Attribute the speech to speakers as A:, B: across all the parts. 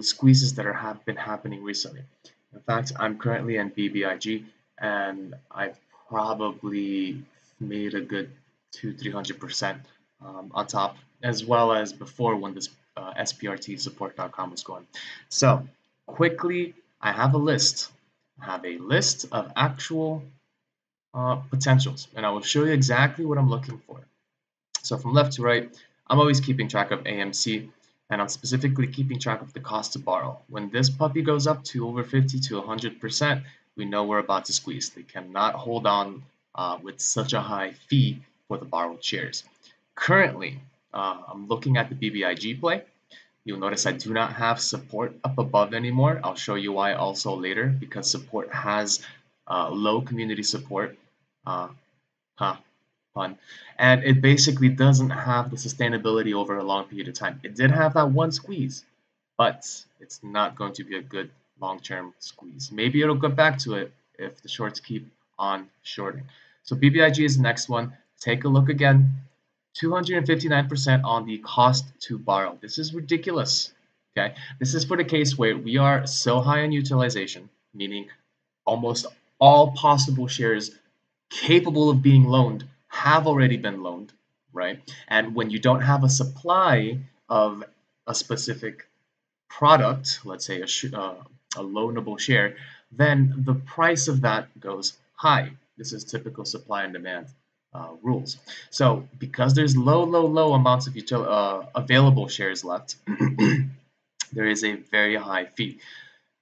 A: the squeezes that have been happening recently. In fact, I'm currently in BBIG, and I've probably made a good 200-300% on top, as well as before when this SPRT support.com was going. So quickly, I have a list. I have a list of actual potentials, and I will show you exactly what I'm looking for. So from left to right, I'm always keeping track of AMC, and I'm specifically keeping track of the cost to borrow. When this puppy goes up to over 50 to 100%, we know we're about to squeeze. They cannot hold on with such a high fee for the borrowed shares. Currently, I'm looking at the BBIG play. You'll notice I do not have support up above anymore. I'll show you why also later, because support has low community support. Fun. And it basically doesn't have the sustainability over a long period of time. It did have that one squeeze, but it's not going to be a good long-term squeeze. Maybe it'll get back to it if the shorts keep on shorting. So BBIG is the next one. Take a look again. 259% on the cost to borrow. This is ridiculous. Okay, this is for the case where we are so high in utilization, meaning almost all possible shares capable of being loaned have already been loaned, right? And when you don't have a supply of a specific product, let's say a loanable share, then the price of that goes high. This is typical supply and demand rules. So because there's low amounts of available shares left, there is a very high fee.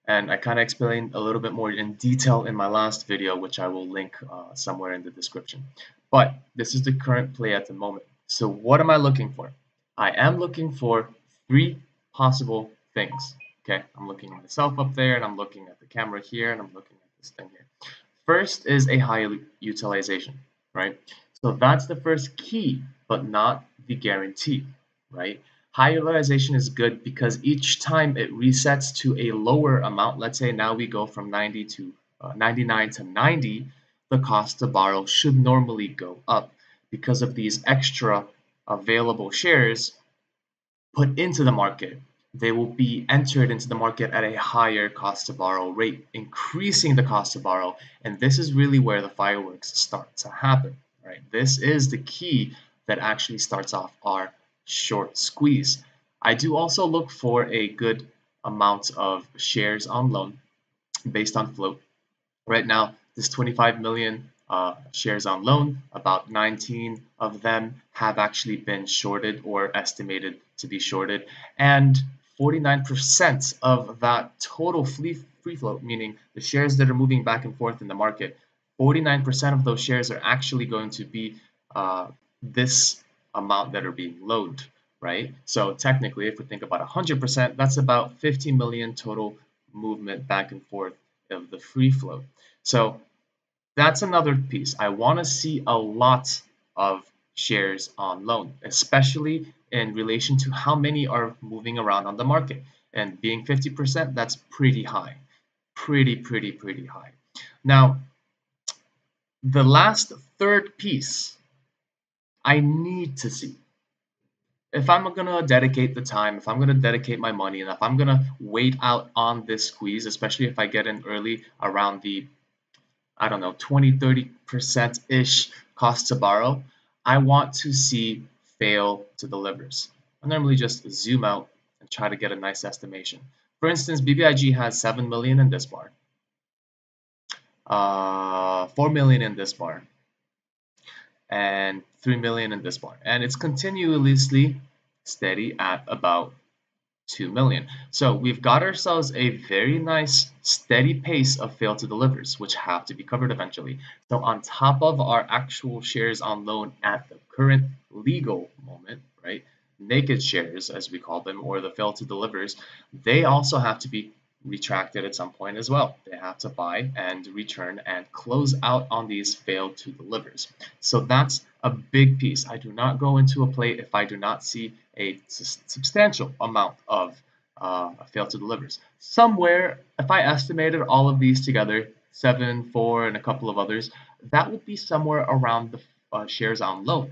A: And I kind of explained a little bit more in detail in my last video, which I will link somewhere in the description. But this is the current play at the moment. So what am I looking for? I am looking for 3 possible things. Okay, I'm looking at myself up there, and I'm looking at the camera here, and I'm looking at this thing here. First is a high utilization, right? So that's the first key, but not the guarantee, right? High utilization is good because each time it resets to a lower amount, let's say now we go from 99 to 90, the cost to borrow should normally go up because of these extra available shares put into the market. They will be entered into the market at a higher cost to borrow rate, increasing the cost to borrow. And this is really where the fireworks start to happen, right? This is the key that actually starts off our short squeeze. I do also look for a good amount of shares on loan based on float. Right now, this 25 million shares on loan, about 19 of them have actually been shorted or estimated to be shorted, and 49% of that total free float, meaning the shares that are moving back and forth in the market, 49% of those shares are actually going to be this amount that are being loaned, right? So technically, if we think about 100%, that's about 50 million total movement back and forth of the free float. So that's another piece. I want to see a lot of shares on loan, especially in relation to how many are moving around on the market. And being 50%, that's pretty high. Pretty high. Now, the last third piece I need to see. If I'm going to dedicate the time, if I'm going to dedicate my money, and if I'm going to wait out on this squeeze, especially if I get in early around the, I don't know, 20-30%-ish cost to borrow, I want to see fail to delivers. I normally just zoom out and try to get a nice estimation. For instance, BBIG has 7 million in this bar, 4 million in this bar, and 3 million in this bar, and it's continuously steady at about 2 million. So we've got ourselves a very nice steady pace of fail to delivers, which have to be covered eventually. So on top of our actual shares on loan at the current legal moment, right, naked shares as we call them, or the fail to delivers, they also have to be retracted at some point as well. They have to buy and return and close out on these fail to delivers. So that's a big piece. I do not go into a play if I do not see a substantial amount of fail to delivers. Somewhere, if I estimated all of these together, 7, 4, and a couple of others, that would be somewhere around the shares on loan,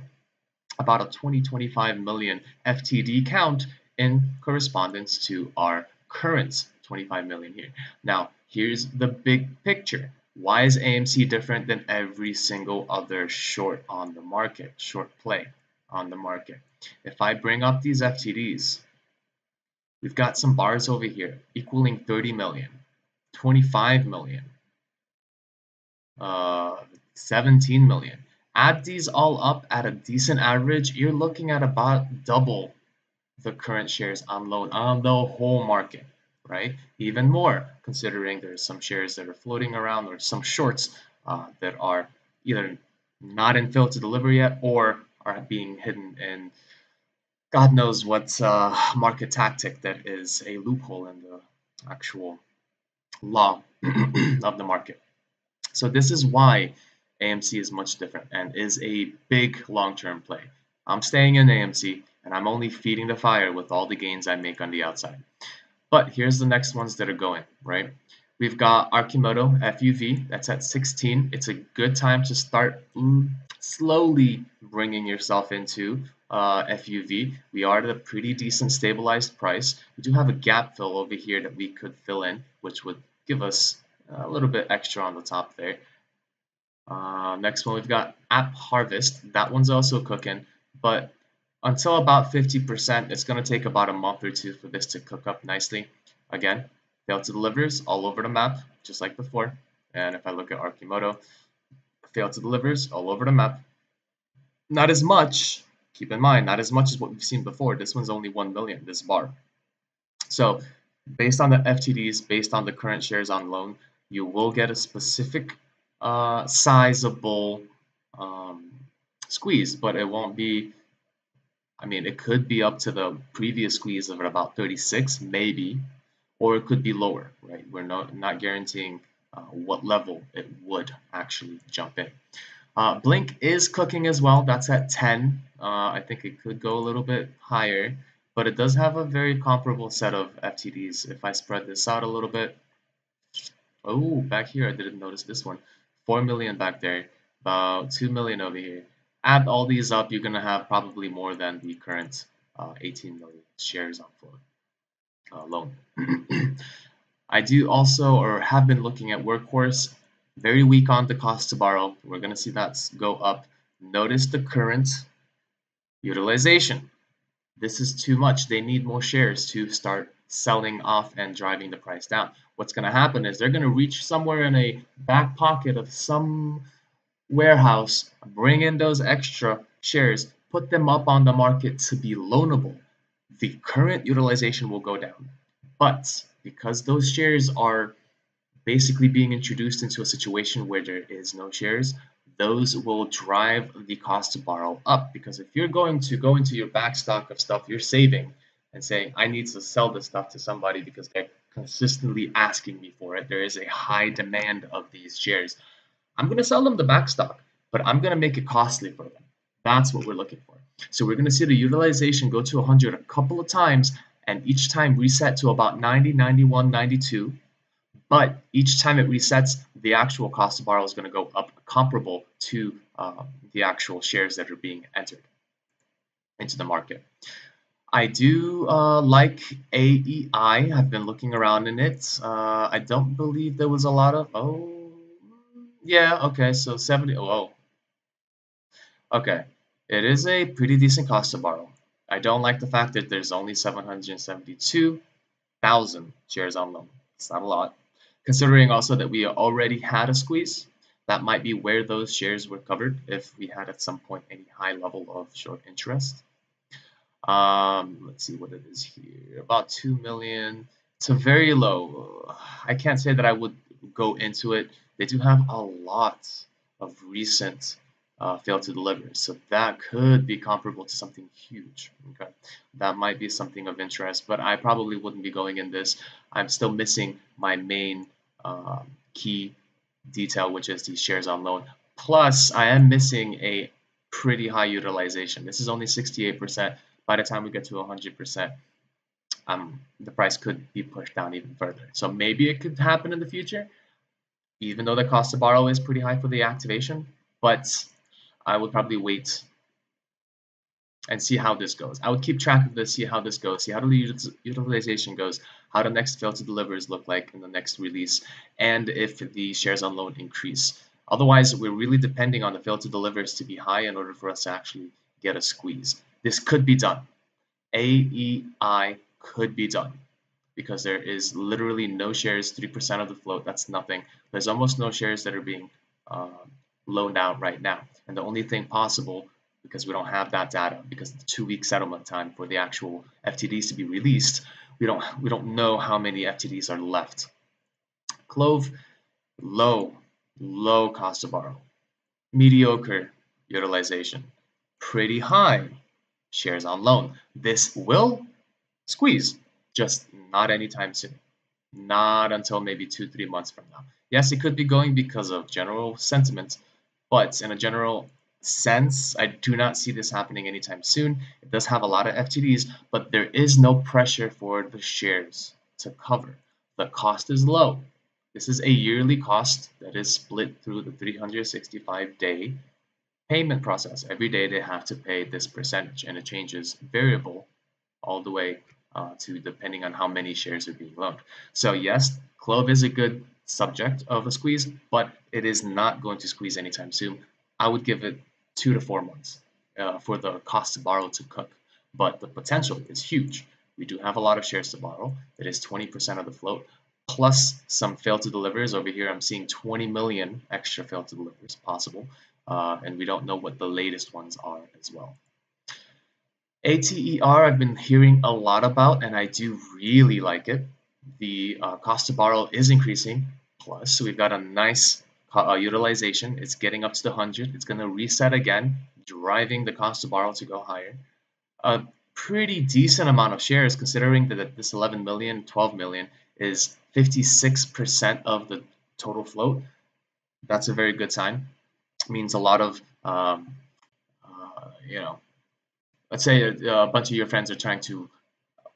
A: about a 20-25 million FTD count in correspondence to our current 25 million here. Now, here's the big picture. Why is AMC different than every single other short on the market, short play on the market? If I bring up these FTDs, we've got some bars over here equaling 30 million, 25 million, 17 million. Add these all up at a decent average, you're looking at about double the current shares on loan on the whole market, right? Even more, considering there's some shares that are floating around or some shorts that are either not in fill to deliver yet or are being hidden in God knows what market tactic that is a loophole in the actual law of the market. So this is why AMC is much different and is a big long-term play. I'm staying in AMC and I'm only feeding the fire with all the gains I make on the outside. But here's the next ones that are going, right? We've got Archimoto FUV, that's at 16. It's a good time to start slowly bringing yourself into FUV. We are at a pretty decent stabilized price. We do have a gap fill over here that we could fill in, which would give us a little bit extra on the top there. Next one, we've got App Harvest. That one's also cooking, but until about 50%, it's going to take about a month or two for this to cook up nicely. Again, failed to delivers all over the map, just like before. And if I look at Archimoto, failed to delivers all over the map. Not as much, keep in mind, not as much as what we've seen before. This one's only 1 million, this bar. So based on the FTDs, based on the current shares on loan, you will get a specific sizable squeeze, but it won't be, I mean, it could be up to the previous squeeze of about 36, maybe, or it could be lower, right? We're not guaranteeing what level it would actually jump in. Blink is cooking as well. That's at 10. I think it could go a little bit higher, but it does have a very comparable set of FTDs. If I spread this out a little bit, oh, back here, I didn't notice this one. 4 million back there, about 2 million over here. Add all these up, you're going to have probably more than the current 18 million shares on float loan. I do also, or have been looking at Workhorse, very weak on the cost to borrow. We're going to see that go up. Notice the current utilization. This is too much. They need more shares to start selling off and driving the price down. What's going to happen is they're going to reach somewhere in a back pocket of some warehouse, bring in those extra shares, put them up on the market to be loanable. The current utilization will go down. But because those shares are basically being introduced into a situation where there is no shares, those will drive the cost to borrow up. Because if you're going to go into your back stock of stuff you're saving and saying, I need to sell this stuff to somebody because they're consistently asking me for it, there is a high demand of these shares, I'm going to sell them the back stock, but I'm going to make it costly for them. That's what we're looking for. So we're going to see the utilization go to 100 a couple of times, and each time reset to about 90, 91, 92. But each time it resets, the actual cost to borrow is going to go up comparable to the actual shares that are being entered into the market. I do like AEI. I've been looking around in it. I don't believe there was a lot of, yeah, okay, so 70, oh, okay. It is a pretty decent cost to borrow. I don't like the fact that there's only 772,000 shares on loan. It's not a lot. Considering also that we already had a squeeze, that might be where those shares were covered if we had at some point any high level of short interest. Let's see what it is here. About 2 million. It's a very low. I can't say that I would go into it. They do have a lot of recent failed to deliver, so that could be comparable to something huge. Okay, that might be something of interest, but I probably wouldn't be going in this. I'm still missing my main key detail, which is these shares on loan. Plus, I am missing a pretty high utilization. This is only 68%. By the time we get to 100%, the price could be pushed down even further. So maybe it could happen in the future, even though the cost to borrow is pretty high for the activation. But I would probably wait and see how this goes. I would keep track of this, see how this goes, see how the utilization goes, how the next fail to delivers look like in the next release, and if the shares on loan increase. Otherwise, we're really depending on the fail to delivers to be high in order for us to actually get a squeeze. This could be done. AEI could be done because there is literally no shares, 3% of the float, that's nothing. There's almost no shares that are being uh, loaned out right now. And the only thing possible, because we don't have that data, because the 2-week settlement time for the actual FTDs to be released, we don't know how many FTDs are left. Clove, low cost to borrow. Mediocre utilization. Pretty high shares on loan. This will squeeze, just not anytime soon. Not until maybe 2-3 months from now. Yes, it could be going because of general sentiment, but in a general sense, I do not see this happening anytime soon. It does have a lot of FTDs, but there is no pressure for the shares to cover. The cost is low. This is a yearly cost that is split through the 365-day payment process. Every day they have to pay this percentage, and it changes variable all the way to depending on how many shares are being loaned. So yes, Clove is a good subject of a squeeze, but it is not going to squeeze anytime soon. I would give it 2 to 4 months for the cost to borrow to cook, but the potential is huge. We do have a lot of shares to borrow. It is 20% of the float, plus some fail to delivers. Over here, I'm seeing 20 million extra fail to delivers possible, and we don't know what the latest ones are as well. ATER I've been hearing a lot about, and I do really like it. The cost to borrow is increasing, plus we've got a nice utilization. It's getting up to the 100. It's going to reset again, driving the cost to borrow to go higher. A pretty decent amount of shares, considering that this 11 million, 12 million is 56% of the total float. That's a very good sign. It means a lot of, let's say a bunch of your friends are trying to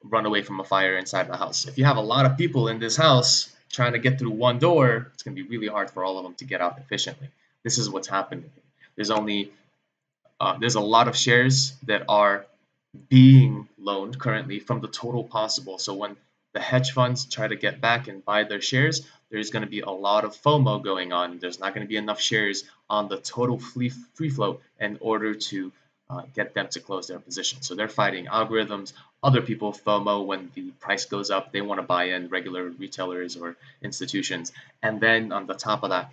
A: run away from a fire inside the house. If you have a lot of people in this house trying to get through one door, it's going to be really hard for all of them to get out efficiently. This is what's happening. There's a lot of shares that are being loaned currently from the total possible. So when the hedge funds try to get back and buy their shares, there's going to be a lot of FOMO going on. There's not going to be enough shares on the total free float in order to get them to close their position. So they're fighting algorithms. Other people FOMO when the price goes up. They want to buy in regular retailers or institutions. And then on the top of that,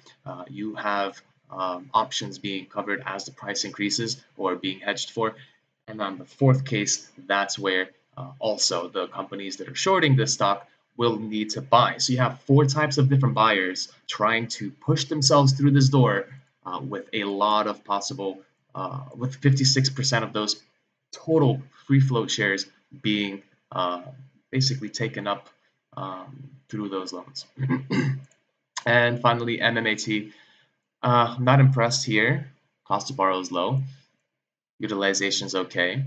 A: you have options being covered as the price increases or being hedged for. And on the fourth case, that's where also the companies that are shorting this stock will need to buy. So you have 4 types of different buyers trying to push themselves through this door with a lot of possible with 56% of those total free float shares being basically taken up through those loans. And finally, MMAT. I'm not impressed here. Cost to borrow is low. Utilization is okay.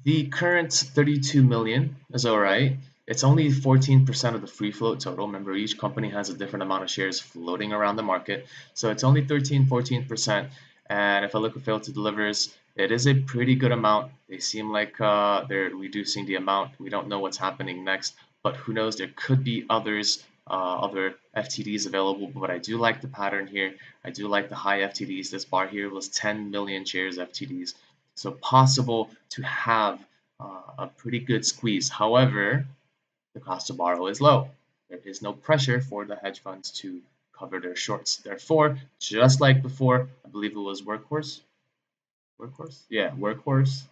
A: The current 32 million is all right. It's only 14% of the free float total. Remember, each company has a different amount of shares floating around the market. So it's only 14%. And if I look at fail to delivers, it is a pretty good amount. They seem like they're reducing the amount. We don't know what's happening next, but who knows? There could be others, other FTDs available. But I do like the pattern here. I do like the high FTDs. This bar here was 10 million shares FTDs. So possible to have a pretty good squeeze. However, the cost to borrow is low. There is no pressure for the hedge funds to cover their shorts. Therefore, just like before, I believe it was Workhorse. Yeah, Workhorse.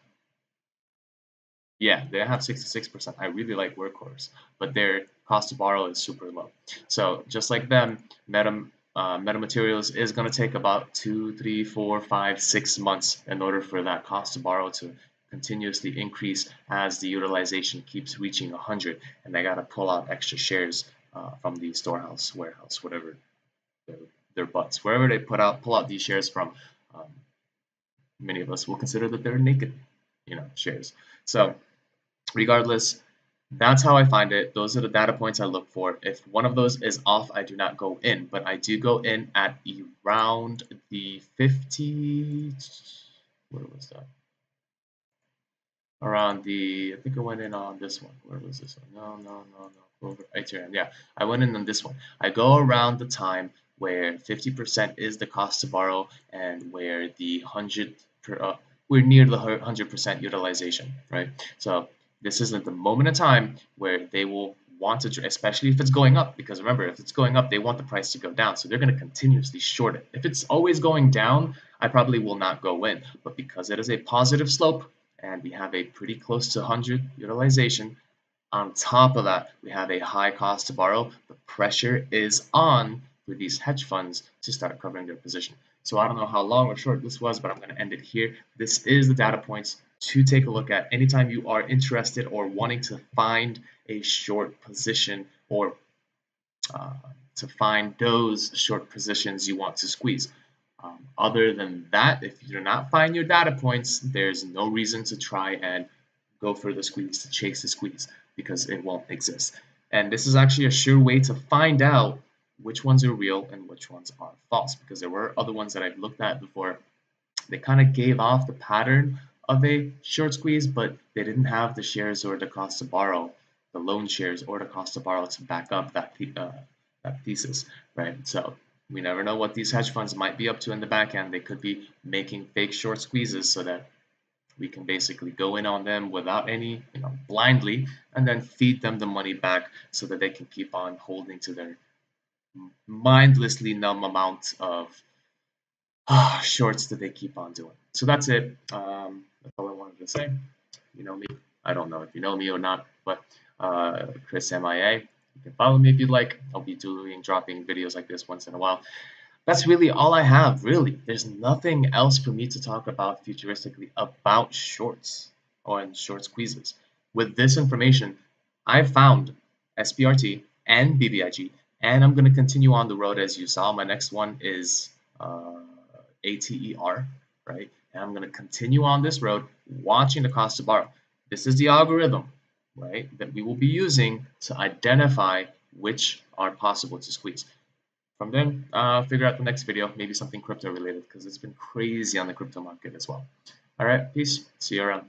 A: Yeah, they have 66%. I really like Workhorse, but their cost to borrow is super low. So just like them, Metamaterials is going to take about 2, 3, 4, 5, 6 months in order for that cost to borrow to continuously increase as the utilization keeps reaching 100, and they got to pull out extra shares from the storehouse, warehouse, whatever their butts, wherever they pull out these shares from. Many of us will consider that they're naked, shares. So regardless, that's how I find it. Those are the data points I look for. If one of those is off, I do not go in, but I do go in at around the 50. Where was that? around the, I think I went in on this one. Where was this one? No. Over ATER. Yeah, I went in on this one. I go around the time where 50% is the cost to borrow and where the 100 we're near the 100% utilization, right? So this isn't the moment in time where they will want to, especially if it's going up, because remember, if it's going up, they want the price to go down. So they're going to continuously short it. If it's always going down, I probably will not go in. But because it is a positive slope and we have a pretty close to 100 utilization, on top of that, we have a high cost to borrow. The pressure is on for these hedge funds to start covering their position. So I don't know how long or short this was, but I'm going to end it here. This is the data points to take a look at anytime you are interested or wanting to find a short position or to find those short positions you want to squeeze. Other than that, if you do not find your data points, there's no reason to try and go for the squeeze, to chase the squeeze, because it won't exist. And this is actually a sure way to find out which ones are real and which ones are false, because there were other ones that I've looked at before. They kind of gave off the pattern of a short squeeze, but they didn't have the shares or the cost to borrow, the loan shares or the cost to borrow to back up that thesis, right? So we never know what these hedge funds might be up to in the back end. They could be making fake short squeezes so that we can basically go in on them without any, blindly, and then feed them the money back so that they can keep on holding to their mindlessly numb amount of shorts that they keep on doing. So that's it. That's all I wanted to say. You know me. I don't know if you know me or not, but Chris MIA. You can follow me if you'd like. I'll be dropping videos like this once in a while. That's really all I have, really. There's nothing else for me to talk about futuristically about shorts or short squeezes. With this information, I've found SPRT and BBIG, and I'm going to continue on the road as you saw. My next one is ATER, right? And I'm going to continue on this road watching the cost to borrow. This is the algorithm, right, that we will be using to identify which are possible to squeeze. From then, figure out the next video, maybe something crypto related, because it's been crazy on the crypto market as well. All right, peace. See you around.